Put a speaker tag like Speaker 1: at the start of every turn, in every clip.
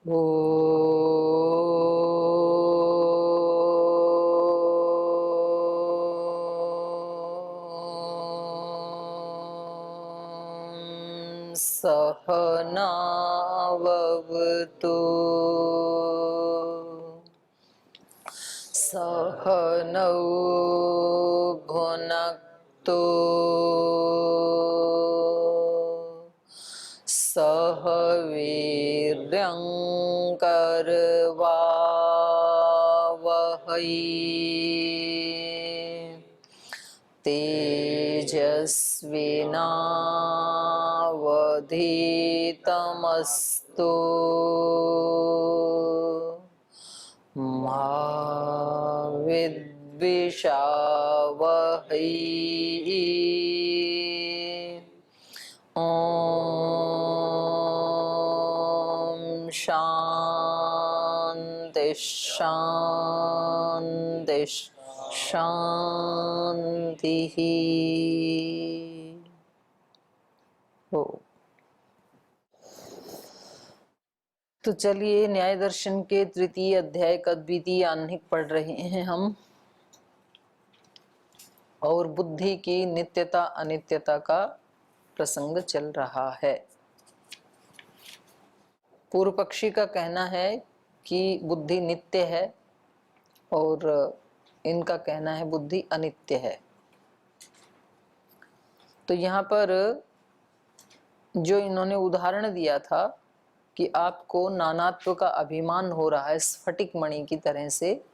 Speaker 1: ॐ सहनाववतु सहनौ भुनक्तु सह वीर्यं करवावहै तेजस्विनावधीतमस्तु मा विद्विषावहै। ॐ शान्ति शान्ति शान्तिः। तो चलिए न्याय दर्शन के तृतीय अध्याय का द्वितीय आह्निक पढ़ रहे हैं हम, और बुद्धि की नित्यता अनित्यता का प्रसंग चल रहा है। पूर्व पक्षी का कहना है कि बुद्धि नित्य है और इनका कहना है बुद्धि अनित्य है। तो यहाँ पर जो इन्होंने उदाहरण दिया था कि आपको नानात्व का अभिमान हो रहा है स्फटिक मणि की तरह से,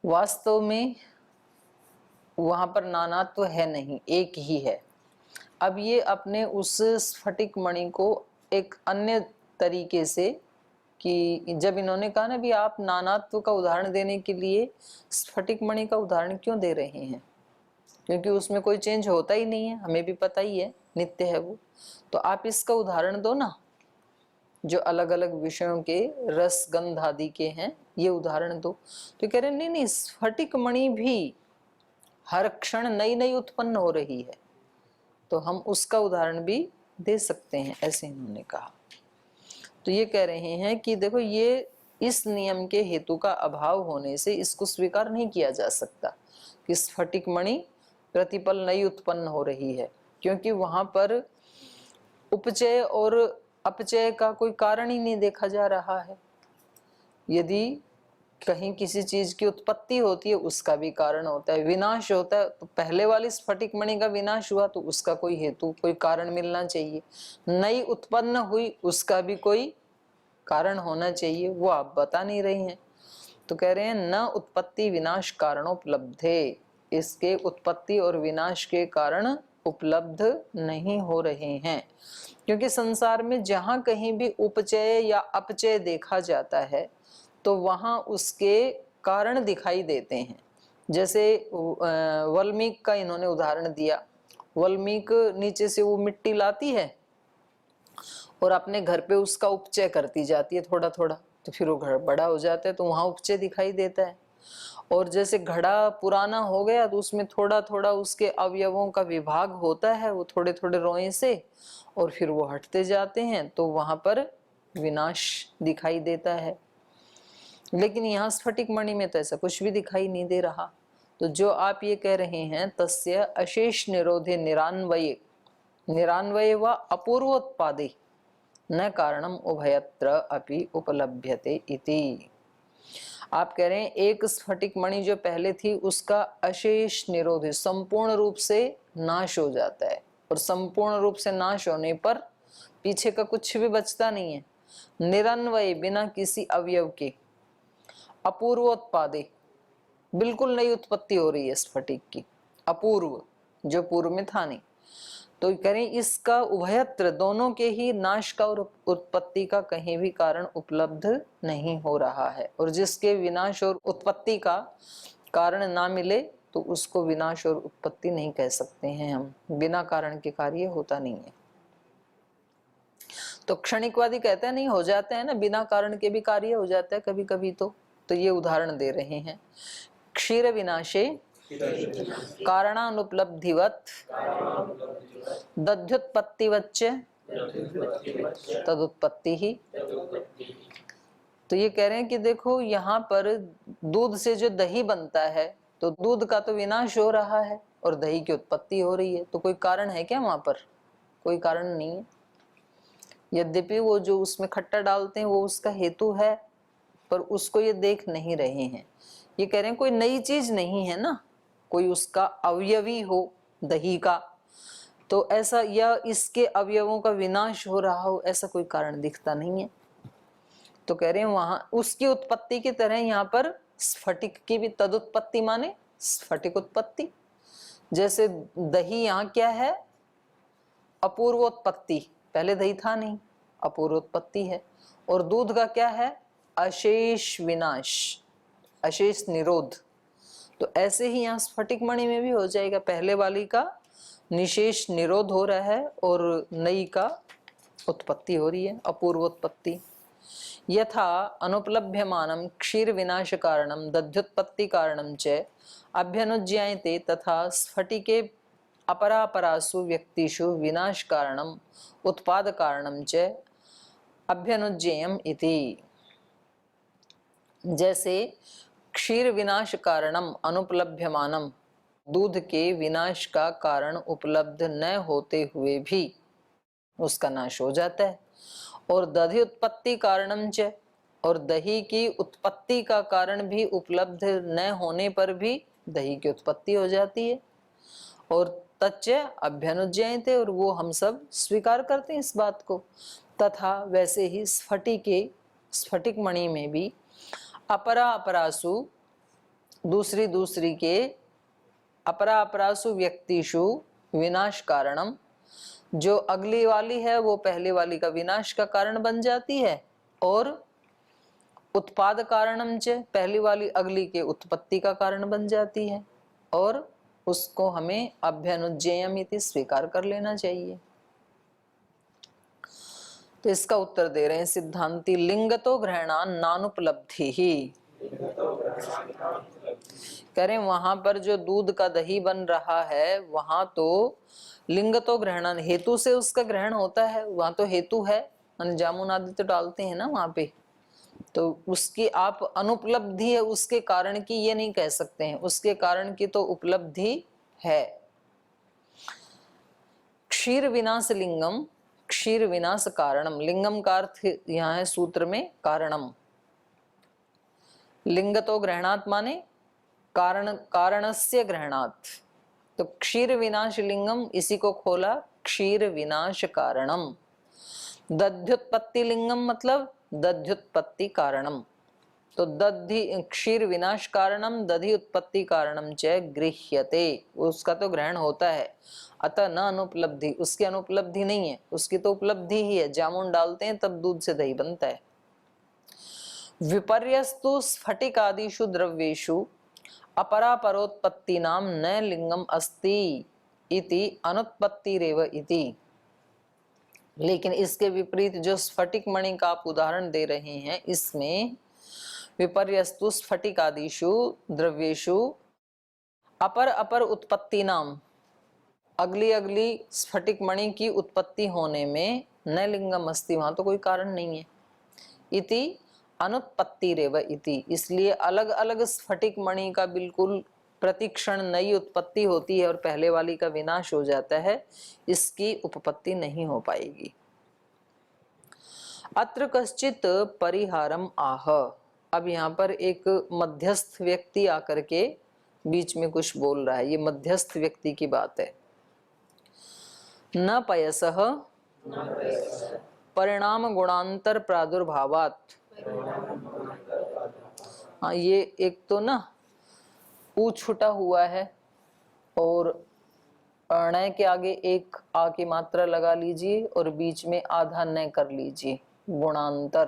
Speaker 1: वास्तव में वहां पर नानात्व है नहीं, एक ही है। अब ये अपने उस स्फटिक मणि को एक अन्य तरीके से, कि जब इन्होंने कहा ना भी आप नानात्व का उदाहरण देने के लिए स्फटिक मणि का उदाहरण क्यों दे रहे हैं, क्योंकि उसमें कोई चेंज होता ही नहीं है, हमें भी पता ही है नित्य है वो। तो आप इसका उदाहरण दो ना, जो अलग अलग विषयों के रस गंध आदि के हैं, ये उदाहरण दो। तो कह रहे नहीं नहीं, स्फटिक मणि भी हर क्षण नई नई उत्पन्न हो रही है, तो हम उसका उदाहरण भी दे सकते हैं, ऐसे इन्होंने कहा। तो ये कह रहे हैं कि देखो, ये इस नियम के हेतु का अभाव होने से इसको स्वीकार नहीं किया जा सकता कि स्फटिक मणि प्रतिपल नई उत्पन्न हो रही है, क्योंकि वहां पर उपचय और अपचय का कोई कारण ही नहीं देखा जा रहा है। यदि कहीं किसी चीज की उत्पत्ति होती है उसका भी कारण होता है, विनाश होता है, तो पहले वाली स्फटिक मणि का विनाश हुआ तो उसका कोई हेतु कोई कारण मिलना चाहिए। नई उत्पन्न हुई उसका भी कोई कारण होना चाहिए, वो आप बता नहीं रही हैं। तो कह रहे हैं न उत्पत्ति विनाश कारणोपलब्धे, इसके उत्पत्ति और विनाश के कारण उपलब्ध नहीं हो रहे हैं, क्योंकि संसार में जहां कहीं भी उपचय या अपचय देखा जाता है तो वहां उसके कारण दिखाई देते हैं। जैसे वल्मीक का इन्होंने उदाहरण दिया। वल्मीक नीचे से वो मिट्टी लाती है और अपने घर पे उसका उपचय करती जाती है थोड़ा थोड़ा, तो फिर वो घर बड़ा हो जाता है तो वहां उपचय दिखाई देता है। और जैसे घड़ा पुराना हो गया तो उसमें थोड़ा थोड़ा उसके अवयवों का विभाग होता है, वो थोड़े थोड़े रोए से, और फिर वो हटते जाते हैं, तो वहां पर विनाश दिखाई देता है। लेकिन यहाँ स्फटिक मणि में तो ऐसा कुछ भी दिखाई नहीं दे रहा। तो जो आप ये कह रहे हैं तस्य अशेष निरोधे निरान्वये, निरान्वये व अपूर्वोत्पादे न कारणम उभयत्र अपि उपलभ्यते इति। आप कह रहे हैं एक स्फटिक मणि जो पहले थी उसका अशेष निरोध है, संपूर्ण रूप से नाश हो जाता है, और संपूर्ण रूप से नाश होने पर पीछे का कुछ भी बचता नहीं है। निरन्वय, बिना किसी अवयव के, अपूर्वोत्पादे, बिल्कुल नई उत्पत्ति हो रही है स्फटिक की, अपूर्व, जो पूर्व में था नहीं। तो करें इसका उभयत्र, दोनों के ही नाश का और उत्पत्ति का कहीं भी कारण उपलब्ध नहीं हो रहा है। और जिसके विनाश और उत्पत्ति का कारण ना मिले तो उसको विनाश और उत्पत्ति नहीं कह सकते हैं हम, बिना कारण के कार्य होता नहीं है। तो क्षणिकवादी कहते हैं नहीं, हो जाते हैं ना, बिना कारण के भी कार्य हो जाता है कभी कभी। तो ये उदाहरण दे रहे हैं। क्षीर विनाशे कारणानुपलब्धिवत दध्युत्पत्तिवच्च तदुत्पत्ति ही। तो ये कह रहे हैं कि देखो यहाँ पर दूध से जो दही बनता है तो दूध का तो विनाश हो रहा है और दही की उत्पत्ति हो रही है, तो कोई कारण है क्या वहां पर? कोई कारण नहीं है। यद्यपि वो जो उसमें खट्टा डालते हैं वो उसका हेतु है, पर उसको ये देख नहीं रहे हैं। ये कह रहे हैं कोई नई चीज नहीं है ना, कोई उसका अवयवी हो दही का, तो ऐसा या इसके अवयवों का विनाश हो रहा हो, ऐसा कोई कारण दिखता नहीं है। तो कह रहे हैं वहां उसकी उत्पत्ति की तरह यहाँ पर स्फटिक की भी तदुत्पत्ति माने स्फटिक उत्पत्ति। जैसे दही यहाँ क्या है? अपूर्वोत्पत्ति, पहले दही था नहीं, अपूर्वोत्पत्ति है। और दूध का क्या है? अशेष विनाश, अशेष निरोध। तो ऐसे ही यहाँ स्फटिक मणि में भी हो जाएगा, पहले वाली का निशेष निरोध हो रहा है और नई का उत्पत्ति हो रही है, अपूर्वोत्पत्ति। यथा अनुपलभ्यमानं क्षीर विनाश कारणं दध्युत्पत्ति कारणं च अभ्यनुज्ञायते तथा स्फटिके अपरापरासु व्यक्तिषु विनाश कारणं उत्पाद कारणं च अभ्यनुज्ञेयम् इति। जैसे क्षीर विनाश कारणम अनुपलभ्यमानम, दूध के विनाश का कारण उपलब्ध न होते हुए भी उसका नाश हो जाता है। और दधि उत्पत्ति कारणम च, और दही की उत्पत्ति का कारण भी उपलब्ध न होने पर भी दही की उत्पत्ति हो जाती है। और तच्च अभ्यनुज्ञायते, और वो हम सब स्वीकार करते हैं इस बात को। तथा वैसे ही स्फटिक मणि में भी अपरा अपरासु, दूसरी दूसरी के अपरा अपरासु व्यक्तिषु विनाश कारणम, जो अगली वाली है वो पहले वाली का विनाश का कारण बन जाती है। और उत्पाद कारणम च, पहली वाली अगली के उत्पत्ति का कारण बन जाती है। और उसको हमें अभ्यनुज्ञेयम् इति स्वीकार कर लेना चाहिए। तो इसका उत्तर दे रहे हैं सिद्धांति, लिंगतो ग्रहणा नानुपलब्धि ही। कह रहे वहां पर जो दूध का दही बन रहा है वहां तो लिंगतो ग्रहण, हेतु से उसका ग्रहण होता है, वहां तो हेतु है, जामुन आदि तो डालते हैं ना वहां पे, तो उसकी आप अनुपलब्धि है उसके कारण की ये नहीं कह सकते हैं, उसके कारण की तो उपलब्धि है। क्षीर विनाश लिंगम, क्षीर विनाश कारणम, लिंगम का अर्थ यहाँ है सूत्र में कारणम। लिंगतो ग्रहणात् माने कारण, कारणस्य ग्रहणात्। तो क्षीर विनाश लिंगम, इसी को खोला क्षीर विनाश कारणम। दध्युत्पत्ति लिंगम मतलब दध्युत्पत्ति कारणम। तो दधि क्षीर विनाश कारणम दधि उत्पत्ति कारणम च गृह्यते, उसका तो ग्रहण होता है। अतः न अनुपलब्धि, उसकी अनुपलब्धि नहीं है, उसकी तो उपलब्धि ही है। जामुन डालते हैं तब दूध से दही बनता है। विपर्यस्तु स्फटिकादिषु द्रव्येषु अपरापरोत्पत्ति नाम न लिंगम अस्ति इति अनुत्पत्तिरेव इति। लेकिन इसके विपरीत जो स्फटिक मणि का आप उदाहरण दे रहे हैं, इसमें विपर्यस्तु स्फटिकादिषु द्रव्येषु अपर अपर उत्पत्ति नाम, अगली अगली स्फटिक मणि की उत्पत्ति होने में न लिंगम अस्ति, वहां तो कोई कारण नहीं है। इति अनुत्पत्तिरेव इति, इसलिए अलग अलग स्फटिक मणि का बिल्कुल प्रतिक्षण नई उत्पत्ति होती है और पहले वाली का विनाश हो जाता है, इसकी उपपत्ति नहीं हो पाएगी। अत्र कश्चित परिहारम आह, अब यहाँ पर एक मध्यस्थ व्यक्ति आकर के बीच में कुछ बोल रहा है, ये मध्यस्थ व्यक्ति की बात है। न पयसः परिणाम गुणांतर प्रादुर्भावात्, हाँ ये एक तो ना ऊ छुटा हुआ है और अणय के आगे एक आ की मात्रा लगा लीजिए और बीच में आधा न कर लीजिए, गुणांतर,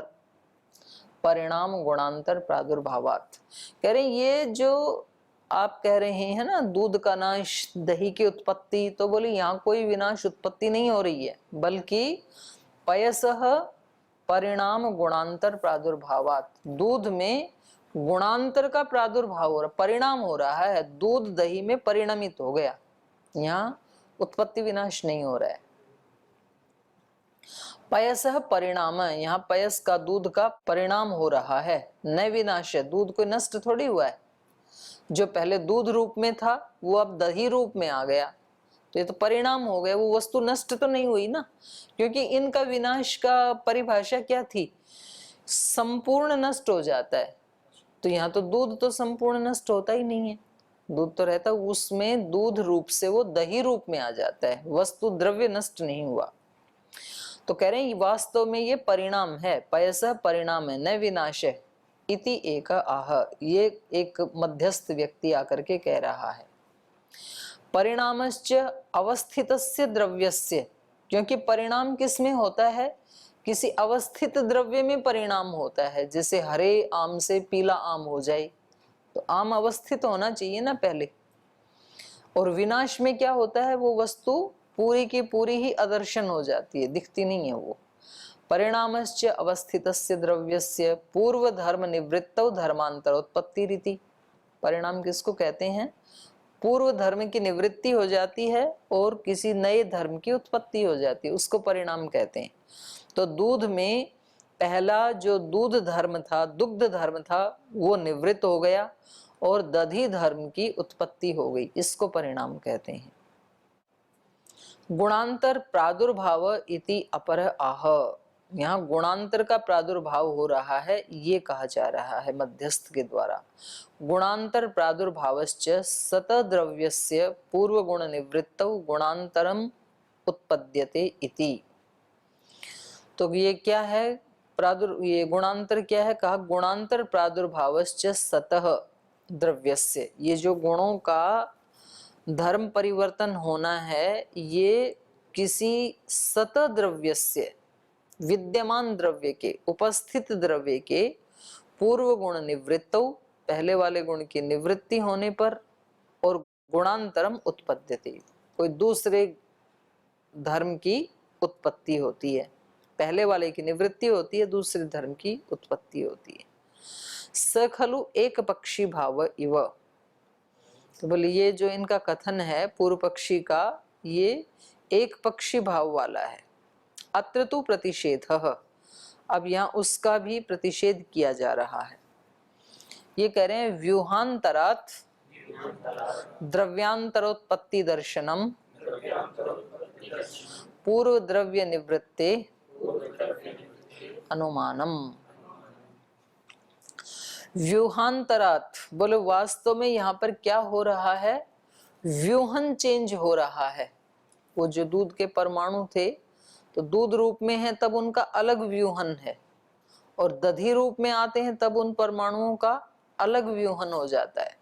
Speaker 1: परिणाम गुणांतर प्रादुर्भावात्। कह रहे ये जो आप कह रहे हैं ना दूध का नाश दही की उत्पत्ति, तो बोले यहाँ कोई विनाश उत्पत्ति नहीं हो रही है, बल्कि पयसः परिणाम गुणांतर प्रादुर्भावात्, दूध में गुणांतर का प्रादुर्भाव हो रहा, परिणाम हो रहा है, दूध दही में परिणमित हो गया, यहाँ उत्पत्ति विनाश नहीं हो रहा है। पयसः परिणाम, यहाँ पयस का दूध का परिणाम हो रहा है। न विनाश, दूध कोई नष्ट थोड़ी हुआ है। जो पहले दूध रूप में था वो अब दही रूप में आ गया, तो ये तो परिणाम हो गया, वो वस्तु नष्ट तो नहीं हुई ना। क्योंकि इनका विनाश का परिभाषा क्या थी, संपूर्ण नष्ट हो जाता है। तो यहाँ तो दूध तो संपूर्ण नष्ट होता ही नहीं है, दूध तो रहता, उसमें दूध रूप से वो दही रूप में आ जाता है, वस्तु द्रव्य नष्ट नहीं हुआ। तो कह रहे हैं वास्तव में ये परिणाम है, पयसः परिणाम है, न विनाश है। इति एक आह, ये एक मध्यस्थ व्यक्ति आकर के कह रहा है। परिणामश्च अवस्थितस्य द्रव्यस्य, क्योंकि परिणाम किस में होता है, किसी अवस्थित द्रव्य में परिणाम होता है। जैसे हरे आम से पीला आम हो जाए, तो आम अवस्थित होना चाहिए ना पहले। और विनाश में क्या होता है, वो वस्तु पूरी की पूरी ही अदर्शन हो जाती है, दिखती नहीं है वो। परिणामश्च अवस्थितस्य द्रव्यस्य पूर्व धर्म निवृत्तौ धर्मांतरोत्पत्ति रीति। परिणाम किसको कहते हैं, पूर्व धर्म की निवृत्ति हो जाती है और किसी नए धर्म की उत्पत्ति हो जाती है, उसको परिणाम कहते हैं। तो दूध में पहला जो दूध धर्म था, दुग्ध धर्म था, वो निवृत्त हो गया और दधी धर्म की उत्पत्ति हो गई, इसको परिणाम कहते हैं। गुणांतर प्रादुर्भाव इति अपर आह, यहाँ गुणांतर का प्रादुर्भाव हो रहा है, ये कहा जा रहा है मध्यस्थ के द्वारा। गुणांतर प्रादुर्भावश्च सत द्रव्यस्य पूर्व गुण निवृत्तौ गुणांतरम उत्पद्यते इति। तो ये क्या है, ये गुणांतर क्या है, कहा गुणांतर प्रादुर्भावश्च सतः द्रव्यस्य, ये जो गुणों का धर्म परिवर्तन होना है, ये किसी सत द्रव्यस्य, विद्यमान द्रव्य के, उपस्थित द्रव्य के पूर्व गुण निवृत्तौ, पहले वाले गुण की निवृत्ति होने पर, और गुणांतरम उत्पद्यते, कोई दूसरे धर्म की उत्पत्ति होती है। पहले वाले की निवृत्ति होती है, दूसरे धर्म की उत्पत्ति होती है। स खलु एक पक्षी भाव इव, तो बोले ये जो इनका कथन है पूर्व पक्षी का, ये एक पक्षी भाव वाला है। अत्र तु प्रतिषेधः, अब यहाँ उसका भी प्रतिषेध किया जा रहा है। ये कह रहे हैं व्यूहांतरात् द्रव्यांतरोत्पत्ति दर्शनम पूर्व द्रव्य निवृत्ते अनुमानम। व्यूहांतरात्, बोले वास्तव में यहाँ पर क्या हो रहा है, व्यूहन चेंज हो रहा है। वो जो दूध के परमाणु थे तो दूध रूप में है तब उनका अलग व्यूहन है, और दधी रूप में आते हैं तब उन परमाणुओं का अलग व्यूहन हो जाता है।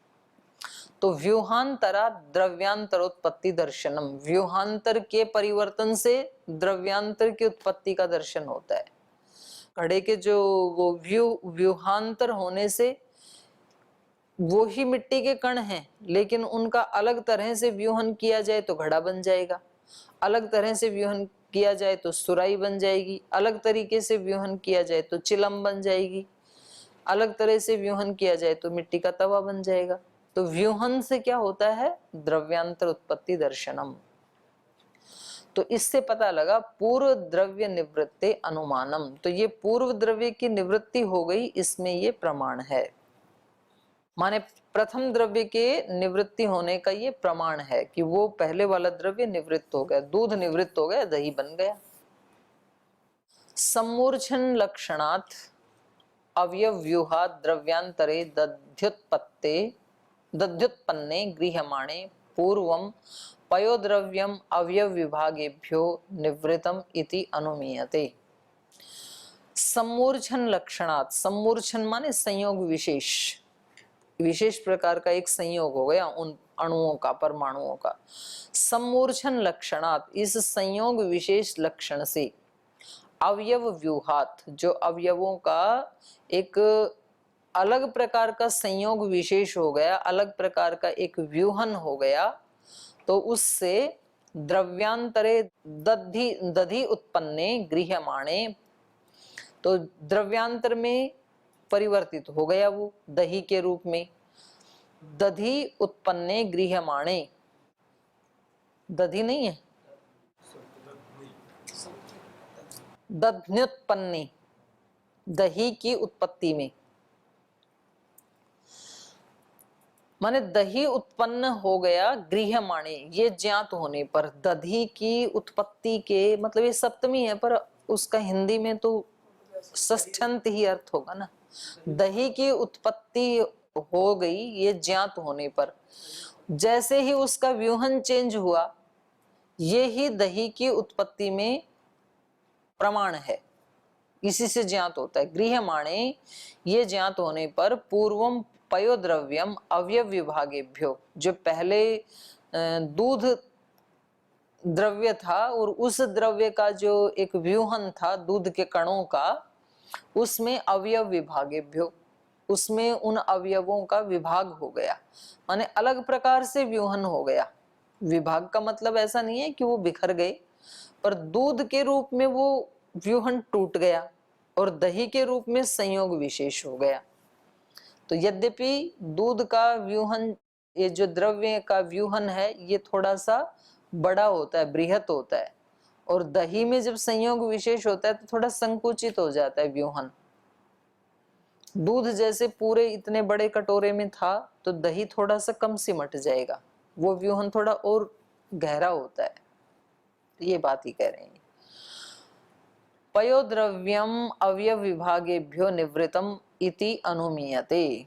Speaker 1: तो व्यूहांतरा द्रव्यांतरोत्पत्ति दर्शनम, व्यूहांतर के परिवर्तन से द्रव्यांतर की उत्पत्ति का दर्शन होता है। घड़े के जो वो व्यूहांतर होने से, वो ही मिट्टी के कण हैं, लेकिन उनका अलग तरह से व्यूहन किया जाए तो घड़ा बन जाएगा, अलग तरह से व्यूहन किया जाए तो सुराही बन जाएगी, अलग तरीके से व्यूहन किया जाए तो चिलम बन जाएगी, अलग तरह से व्यूहन किया जाए तो मिट्टी का तवा बन जाएगा। तो व्यूहन से क्या होता है, द्रव्यांतर उत्पत्ति दर्शनम। तो इससे पता लगा पूर्व द्रव्य निवृत्ते अनुमानम, तो ये पूर्व द्रव्य की निवृत्ति हो गई, इसमें ये प्रमाण है। माने प्रथम द्रव्य के निवृत्ति होने का ये प्रमाण है कि वो पहले वाला द्रव्य निवृत्त हो गया, दूध निवृत्त हो गया, दही बन गया। सम्मूर्छन लक्षणात् अवयव व्यूहात् द्रव्यांतरे दध्युत्पन्ने गृह्यमाणे पूर्वं पयोद्रव्यम अवयव विभागेभ्यो निवृत्तम इति अनुमीयते। सम्मूर्छन लक्षणात्, सम्मूर्छन माने संयोग विशेष, विशेष प्रकार का एक संयोग हो गया उन अणुओं का, परमाणुओं का। सम्मूर्छन लक्षणात्, इस संयोग विशेष लक्षण से, अवयव व्यूहात, जो अवयवों का एक अलग प्रकार का संयोग विशेष हो गया, अलग प्रकार का एक व्यूहन हो गया, तो उससे द्रव्यांतरे दधि उत्पन्ने गृह्यमाणे, तो द्रव्यांतर में परिवर्तित हो गया वो दही के रूप में। दधि उत्पन्ने गृह्यमाणे, दधी नहीं है, दध्न्युत्पन्नी, दही की उत्पत्ति में, माने दही उत्पन्न हो गया गृह्यमाणे, ये ज्ञात होने पर। दधी की उत्पत्ति के मतलब ये सप्तमी है, पर उसका हिंदी में तो षष्ठ्यंत ही अर्थ होगा ना। दही की उत्पत्ति हो गई ये ज्ञात होने पर, जैसे ही उसका व्यूहन चेंज हुआ, ये ही दही की उत्पत्ति में प्रमाण है, इसी से ज्ञात होता है। गृह्यमाणे, ये ज्ञात होने पर पूर्वम पयोद्रव्यम अवयव विभागेभ्यो, जो पहले दूध द्रव्य था और उस द्रव्य का जो एक व्यूहन था दूध के कणों का, उसमें अवयव विभागेभ्यो, उसमें उन अवयवों का विभाग हो गया, माने अलग प्रकार से व्यूहन हो गया। विभाग का मतलब ऐसा नहीं है कि वो बिखर गए, पर दूध के रूप में वो व्यूहन टूट गया और दही के रूप में संयोग विशेष हो गया। तो यद्यपि दूध का व्यूहन, ये जो द्रव्य का व्यूहन है, ये थोड़ा सा बड़ा होता है, बृहत होता है, और दही में जब संयोग विशेष होता है तो थोड़ा संकुचित हो जाता है व्यूहन। दूध जैसे पूरे इतने बड़े कटोरे में था तो दही थोड़ा सा कम सिमट जाएगा, वो व्यूहन थोड़ा और गहरा होता है, ये बात ही कह रहे हैं। पयोद्रव्यम अवयव विभागेभ्यो निवृतम इति अनुमीयते,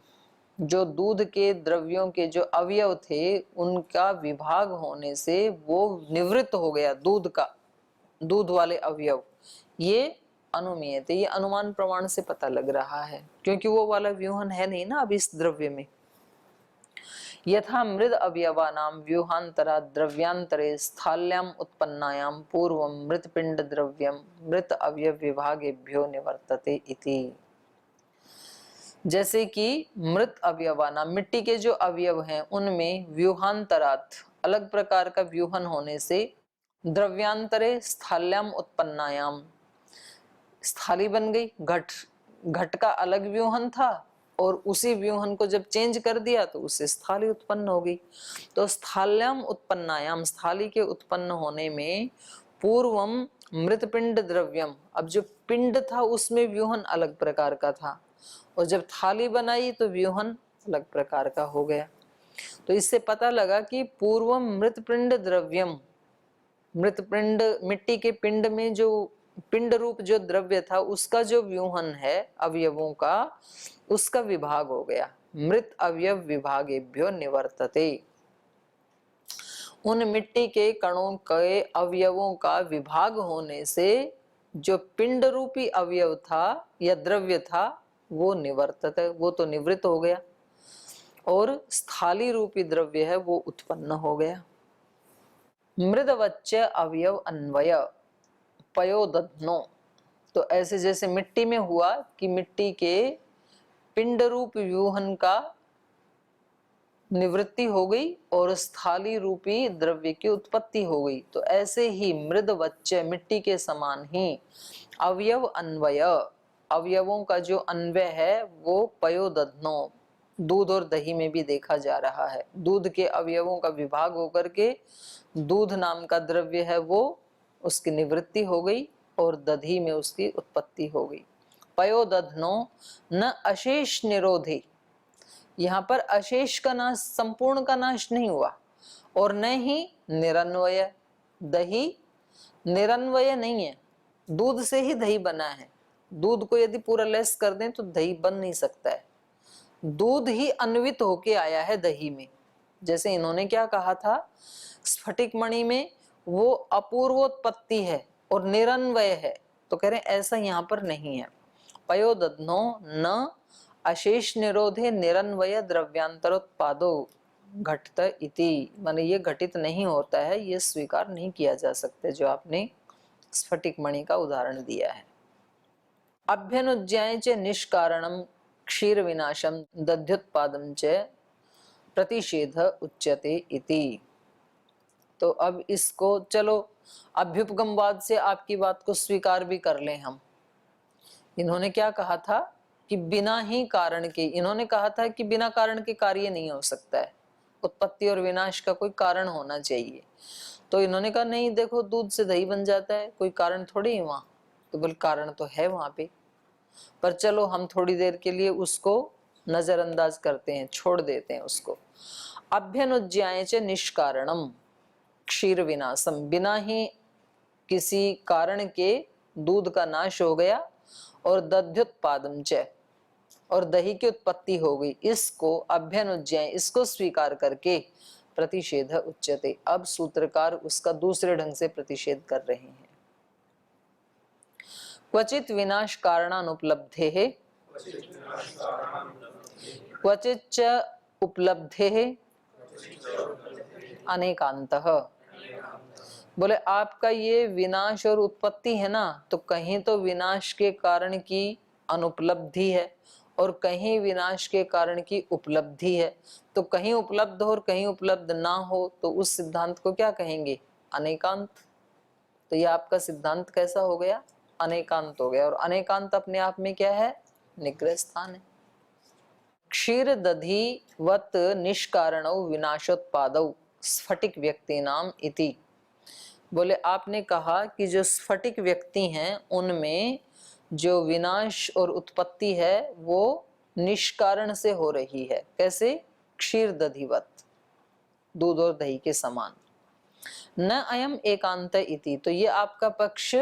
Speaker 1: जो दूध के द्रव्यों के जो अवयव थे उनका विभाग होने से वो निवृत्त हो गया, दूध का, दूध वाले अवयव, ये अनुमीयते, ये अनुमान प्रमाण से पता लग रहा है, क्योंकि वो वाला व्यूहन है नहीं ना अब इस द्रव्य में। यथा मृद अवयवानां व्यूहांतरा द्रव्यांतरे स्थाल्याम उत्पन्नायाम पूर्वं मृत पिंड द्रव्यम मृत अवयव विभागेभ्यो निवर्तते इति। जैसे कि मृत अवयवाना, मिट्टी के जो अवयव हैं उनमें व्यूहांतरात, अलग प्रकार का व्यूहन होने से, द्रव्यांतरे स्थाल्याम उत्पन्नायाम, स्थाली बन गई, घट, घट का अलग व्यूहन था और उसी व्यूहन को जब चेंज कर दिया तो उससे स्थाली उत्पन्न हो गई। तो स्थाल्याम उत्पन्नायाम, स्थाली के उत्पन्न होने में पूर्वम मृत पिंड द्रव्यम, अब जो पिंड था उसमें व्यूहन अलग प्रकार का था और जब थाली बनाई तो व्यूहन अलग प्रकार का हो गया। तो इससे पता लगा कि पूर्वम मृत पिंड द्रव्यम, मृत पिंड, मिट्टी के पिंड में जो पिंड रूप जो द्रव्य था उसका जो व्यूहन है अवयवों का, उसका विभाग हो गया। मृत अवयव विभागेभ्यो निवर्तते, उन मिट्टी के कणों के अवयवों का विभाग होने से जो पिंड रूपी अवयव था या द्रव्य था वो निवर्तत है, वो तो निवृत्त हो गया, और स्थाली रूपी द्रव्य है वो उत्पन्न हो गया। मृदवच्च अवयव अन्वय पयोदध्नो, तो ऐसे जैसे मिट्टी में हुआ कि मिट्टी के पिंड रूप व्यूहन का निवृत्ति हो गई और स्थाली रूपी द्रव्य की उत्पत्ति हो गई, तो ऐसे ही मृदवच्च, मिट्टी के समान ही अवयव अन्वय, अवयवों का जो अन्वय है वो पयोदध्नो, दूध और दही में भी देखा जा रहा है। दूध के अवयवों का विभाग होकर के दूध नाम का द्रव्य है वो, उसकी निवृत्ति हो गई और दधी में उसकी उत्पत्ति हो गई। पयोदध्नो न अशेष निरोधी, यहाँ पर अशेष का नाश, संपूर्ण का नाश नहीं हुआ, और न ही निरन्वय, दही निरन्वय नहीं है, दूध से ही दही बना है। दूध को यदि पूरा लेस कर दें तो दही बन नहीं सकता है, दूध ही अन्वित होके आया है दही में। जैसे इन्होंने क्या कहा था, स्फटिक मणि में वो अपूर्वोत्पत्ति है और निरन्वय है, तो कह रहे हैं ऐसा यहाँ पर नहीं है। पयोदध्नो न अशेष निरोधे निरन्वय द्रव्यांतरोत्पादो घटत इति, माने ये घटित नहीं होता है, ये स्वीकार नहीं किया जा सकता जो आपने स्फटिक मणि का उदाहरण दिया है। अभ्यनुज्ञाय च निष्कारणम क्षीर विनाशम दध्युत्पादम च प्रतिषेध उच्यते इति। तो अब इसको चलो अभ्युपगमवाद से आपकी बात को स्वीकार भी कर लें हम। इन्होंने क्या कहा था कि बिना ही कारण के, इन्होंने कहा था कि बिना कारण के कार्य नहीं हो सकता है, उत्पत्ति और विनाश का कोई कारण होना चाहिए। तो इन्होंने कहा नहीं, देखो दूध से दही बन जाता है, कोई कारण थोड़ी है वहां, तो बोल कारण तो है वहां पे, पर चलो हम थोड़ी देर के लिए उसको नजरअंदाज करते हैं, छोड़ देते हैं उसको। अभ्यनुज्याय च निष्कारणम क्षीर विनाशम, बिना ही किसी कारण के दूध का नाश हो गया, और दध्युत्पादम च, और दही की उत्पत्ति हो गई। इसको अभ्यनुज्याय, इसको स्वीकार करके प्रतिषेध उच्यते, अब सूत्रकार उसका दूसरे ढंग से प्रतिषेध कर रहे हैं। क्वचित विनाश कारणानुपलब्धेः क्वचित च उपलब्धेः अनेकांतः। बोले आपका ये विनाश और उत्पत्ति है ना, तो कहीं तो विनाश के कारण की अनुपलब्धि है और कहीं विनाश के कारण की उपलब्धि है। तो कहीं उपलब्ध हो और कहीं उपलब्ध ना हो, तो उस सिद्धांत को क्या कहेंगे? अनेकांत। तो ये आपका सिद्धांत कैसा हो गया? अनेकांत हो गया। और अनेकांत अपने आप में क्या है? निग्रह स्थान है। क्षीर दधिवत निष्कारणौ विनाशोत्पादौ स्फटिक व्यक्ति नाम इति। बोले आपने कहा कि जो स्फटिक व्यक्ति हैं उनमें जो विनाश और उत्पत्ति है वो निष्कारण से हो रही है। कैसे? क्षीर दधिवत, दूध और दही के समान। न अयम एकांत इति, तो ये आपका पक्ष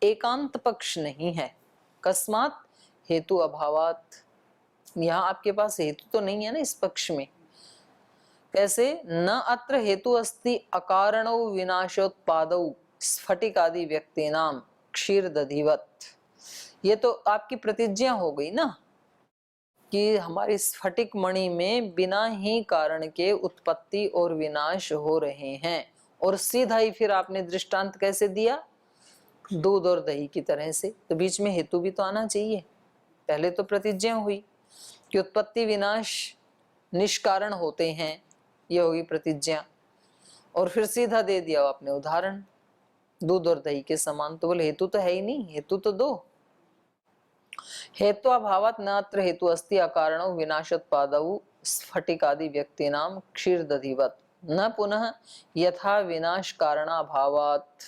Speaker 1: एकांत पक्ष नहीं है। कस्मात्? हेतु अभावात, यहाँ आपके पास हेतु तो नहीं है ना इस पक्ष में। कैसे? न अत्र हेतु अस्ति अकारणौ विनाशोत्पादौ स्फटिक आदि व्यक्ति नाम क्षीर दधिवत। ये तो आपकी प्रतिज्ञा हो गई ना कि हमारी स्फटिक मणि में बिना ही कारण के उत्पत्ति और विनाश हो रहे हैं, और सीधा ही फिर आपने दृष्टांत कैसे दिया? दूध और दही की तरह से। तो बीच में हेतु भी तो आना चाहिए। पहले तो प्रतिज्ञा हुई कि उत्पत्ति विनाश निष्कारण होते हैं, ये होगी प्रतिज्ञा, और फिर सीधा दे दिया आपने उदाहरण दूध और दही के समान। तो बोले हेतु तो है ही नहीं, हेतु तो दो। हेतु अभावात न अत्र हेतु अस्ति अकारणौ विनाशोत्पादौ स्फटिक आदि व्यक्ति नाम क्षीर दधिवत न पुनः यथा विनाश कारणाभावात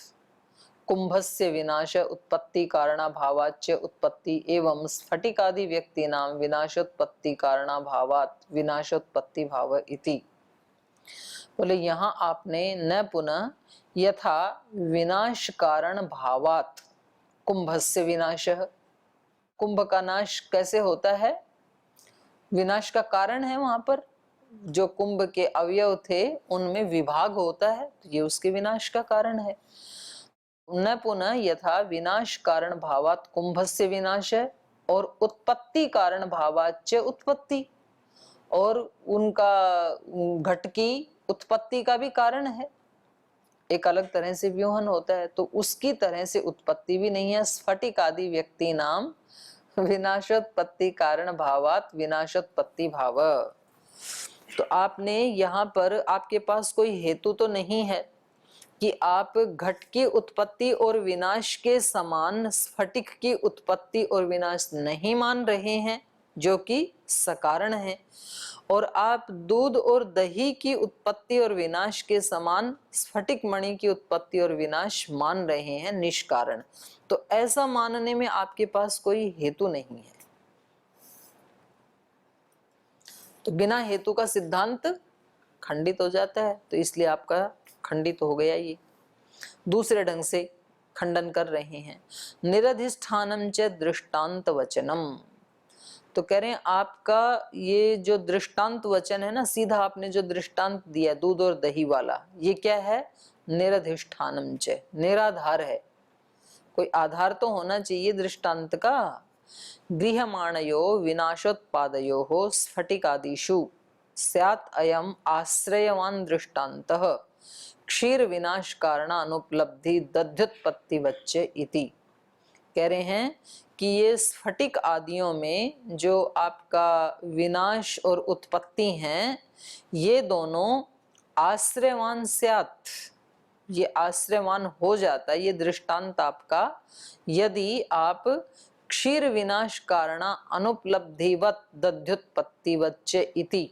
Speaker 1: कुंभस्य विनाश उत्पत्ति कारणाभावाच्च उत्पत्ति एवं स्फटिक आदि व्यक्ति नाम विनाशोत्पत्ति कारणाभावात विनाशोत्पत्ति भाव इति। बोले यहाँ आपने न पुनः यथा विनाश कारण भावात कुंभस्य विनाशः, कुंभ का नाश कैसे होता है? विनाश का कारण है वहां पर, जो कुंभ के अवयव थे उनमें विभाग होता है, तो ये उसके विनाश का कारण है। न पुनः यथा विनाश कारण भावात कुंभस्य विनाश है, और उत्पत्ति कारण भावाच्च उत्पत्ति, और उनका घट की उत्पत्ति का भी कारण है, एक अलग तरह से व्यूहन होता है, तो उसकी तरह से उत्पत्ति भी नहीं है। स्फटिक आदि व्यक्ति नाम विनाशोत्पत्ति कारण भावात विनाशोत्पत्ति भाव। तो आपने यहाँ पर, आपके पास कोई हेतु तो नहीं है कि आप घट की उत्पत्ति और विनाश के समान स्फटिक की उत्पत्ति और विनाश नहीं मान रहे हैं, जो कि सकारण है, और आप दूध और दही की उत्पत्ति और विनाश के समान स्फटिक मणि की उत्पत्ति और विनाश मान रहे हैं निष्कारण। तो ऐसा मानने में आपके पास कोई हेतु नहीं है। तो बिना हेतु का सिद्धांत खंडित हो जाता है, तो इसलिए आपका खंडित हो गया। ये दूसरे ढंग से खंडन कर रहे हैं। निरधिष्ठानम च दृष्टांत वचनम, तो कह रहे हैं आपका ये जो दृष्टांत वचन है ना, सीधा आपने जो दृष्टांत दिया दूध और दही वाला, ये क्या है? निरधिष्ठानम च, निराधार है। कोई आधार तो होना चाहिए दृष्टांत का। गृह्यमाणयो विनाशोत्पादयो स्फटिकादिषु स्यात् अयम् आश्रयवान दृष्टान्तः क्षीर विनाश कारण अनुपलब्धि दध्युत्पत्ति वच्चे इति। कह रहे हैं कि ये स्फटिक आदियों में जो आपका विनाश और उत्पत्ति हैं, ये दोनों आश्रयवान स्यात्, ये आश्रयवान हो जाता है, ये दृष्टांत आपका, यदि आप क्षीर विनाश कारण अनुपलब्धिवत दध्युत्पत्तिवच्चे इति,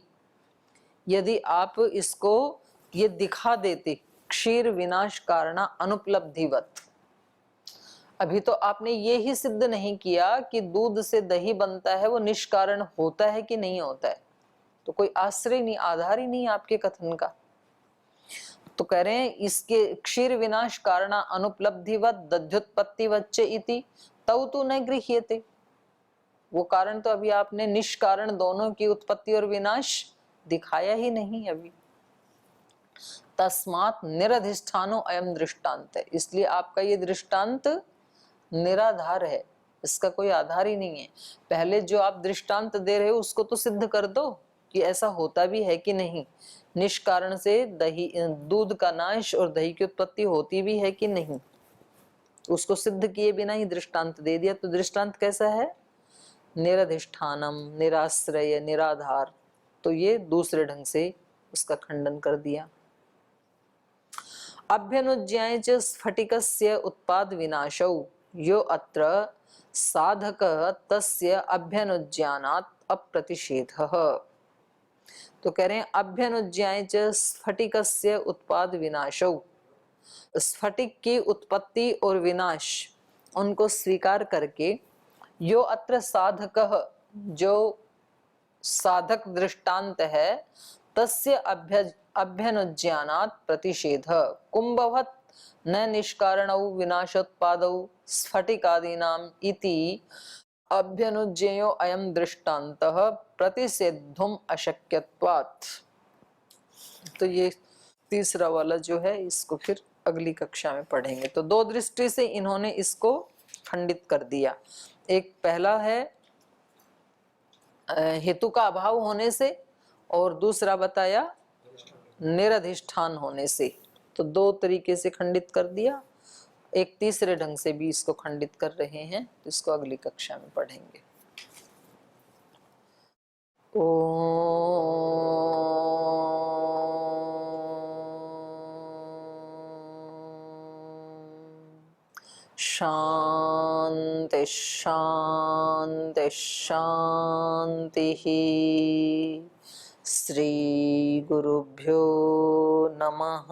Speaker 1: यदि आप इसको ये दिखा देते क्षीर विनाश कारण अनुपलब्धिवत, अभी तो आपने ये ही सिद्ध नहीं किया कि दूध से दही बनता है वो निष्कारण होता है कि नहीं होता है, तो कोई आश्रय नहीं, आधार ही नहीं आपके कथन का। तो कह रहे हैं इसके क्षीर विनाश कारणा अनुपलब्धिवत दध्युत्पत्तिवच्च इति तौ तु न गृह्यते। वो कारण तो अभी आपने निष्कारण दोनों की उत्पत्ति और विनाश दिखाया ही नहीं अभी। तस्मात् निरधिष्ठानो अयम दृष्टांत है, इसलिए आपका ये दृष्टांत निराधार है, इसका कोई आधार ही नहीं है। पहले जो आप दृष्टांत दे रहे हो उसको तो सिद्ध कर दो कि ऐसा होता भी है कि नहीं, निष्कारण से दही दूध का नाश और दही की उत्पत्ति होती भी है कि नहीं, उसको सिद्ध किए बिना ही दृष्टांत दे दिया। तो दृष्टांत कैसा है? निरधिष्ठानम, निराश्रय, निराधार। तो ये दूसरे ढंग से उसका खंडन कर दिया। अभ्यनुज्ञाय च स्फटिकस्य उत्पाद विनाशौ यो अत्र साधक तस्य अभ्यनुज्ञानात् अप्रतिषेधः। तो कह रहे हैं अभ्यनुज्ञाय च स्फटिकस्य उत्पाद विनाशौ, स्फटिक की उत्पत्ति और विनाश उनको स्वीकार करके, यो अत्र साधकः, जो साधक दृष्टांत है, तस्य अभ्यनुज्ञानात् प्रतिषेध कुंभवत् न निष्कारणौ विनाशोत्पादौ स्फटिकादीनाम इति अभ्यनुज्ञेयो अयं दृष्टान्तः प्रतिषेधुम अशक्यत्वात्। तो ये तीसरा वाला जो है इसको फिर अगली कक्षा में पढ़ेंगे। तो दो दृष्टि से इन्होंने इसको खंडित कर दिया। एक पहला है हेतु का अभाव होने से, और दूसरा बताया निरधिष्ठान होने से। तो दो तरीके से खंडित कर दिया। एक तीसरे ढंग से भी इसको खंडित कर रहे हैं, तो इसको अगली कक्षा में पढ़ेंगे। शांति शांति शांति। श्री गुरुभ्यो नमः।